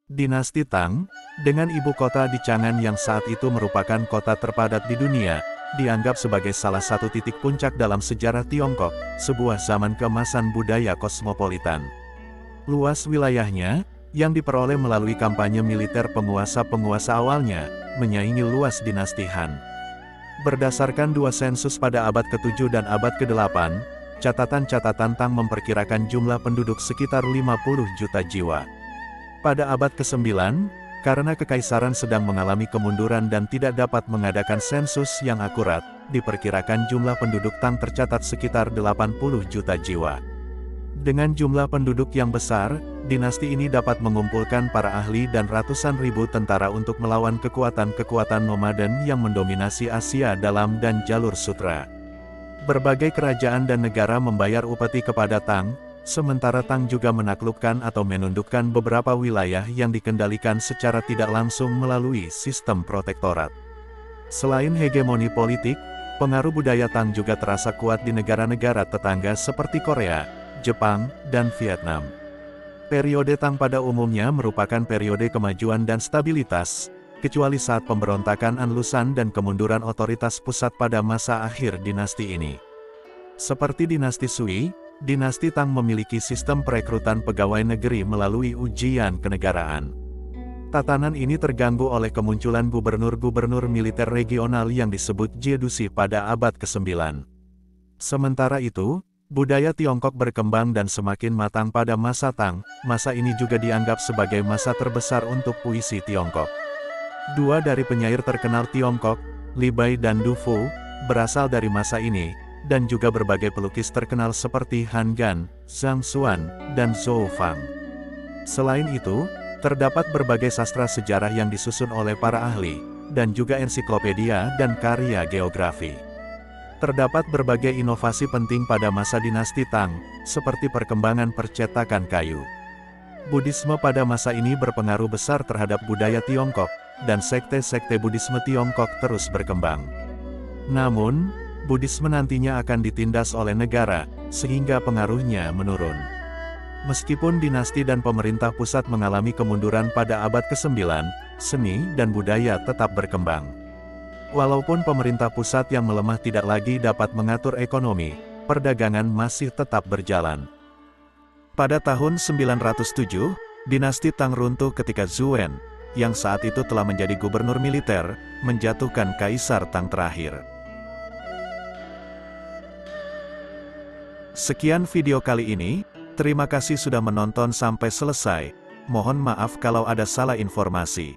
Dinasti Tang, dengan ibu kota di Chang'an yang saat itu merupakan kota terpadat di dunia, dianggap sebagai salah satu titik puncak dalam sejarah Tiongkok, sebuah zaman keemasan budaya kosmopolitan. Luas wilayahnya, yang diperoleh melalui kampanye militer penguasa-penguasa awalnya, menyaingi luas dinasti Han. Berdasarkan dua sensus pada abad ke-7 dan abad ke-8, catatan-catatan Tang memperkirakan jumlah penduduk sekitar 50 juta jiwa. Pada abad ke-9, karena kekaisaran sedang mengalami kemunduran dan tidak dapat mengadakan sensus yang akurat, diperkirakan jumlah penduduk Tang tercatat sekitar 80 juta jiwa. Dengan jumlah penduduk yang besar, dinasti ini dapat mengumpulkan para ahli dan ratusan ribu tentara untuk melawan kekuatan-kekuatan nomaden yang mendominasi Asia dalam dan jalur sutra. Berbagai kerajaan dan negara membayar upeti kepada Tang, sementara Tang juga menaklukkan atau menundukkan beberapa wilayah yang dikendalikan secara tidak langsung melalui sistem protektorat. Selain hegemoni politik, pengaruh budaya Tang juga terasa kuat di negara-negara tetangga seperti Korea, Jepang, dan Vietnam. Periode Tang pada umumnya merupakan periode kemajuan dan stabilitas, kecuali saat pemberontakan Anlusan dan kemunduran otoritas pusat pada masa akhir dinasti ini. Seperti dinasti Sui, dinasti Tang memiliki sistem perekrutan pegawai negeri melalui ujian kenegaraan. Tatanan ini terganggu oleh kemunculan gubernur-gubernur militer regional yang disebut Jiedusi pada abad ke-9. Sementara itu, budaya Tiongkok berkembang dan semakin matang pada masa Tang. Masa ini juga dianggap sebagai masa terbesar untuk puisi Tiongkok. Dua dari penyair terkenal Tiongkok, Li Bai dan Du Fu, berasal dari masa ini, dan juga berbagai pelukis terkenal seperti Han Gan, Zhang Xuan, dan Zhou Fang. Selain itu, terdapat berbagai sastra sejarah yang disusun oleh para ahli, dan juga ensiklopedia dan karya geografi. Terdapat berbagai inovasi penting pada masa dinasti Tang, seperti perkembangan percetakan kayu. Buddhisme pada masa ini berpengaruh besar terhadap budaya Tiongkok, dan sekte-sekte Buddhisme Tiongkok terus berkembang. Namun, Buddhisme nantinya akan ditindas oleh negara, sehingga pengaruhnya menurun. Meskipun dinasti dan pemerintah pusat mengalami kemunduran pada abad ke-9, seni dan budaya tetap berkembang. Walaupun pemerintah pusat yang melemah tidak lagi dapat mengatur ekonomi, perdagangan masih tetap berjalan. Pada tahun 907, dinasti Tang runtuh ketika Zhou En, yang saat itu telah menjadi gubernur militer, menjatuhkan kaisar Tang terakhir. Sekian video kali ini, terima kasih sudah menonton sampai selesai. Mohon maaf kalau ada salah informasi.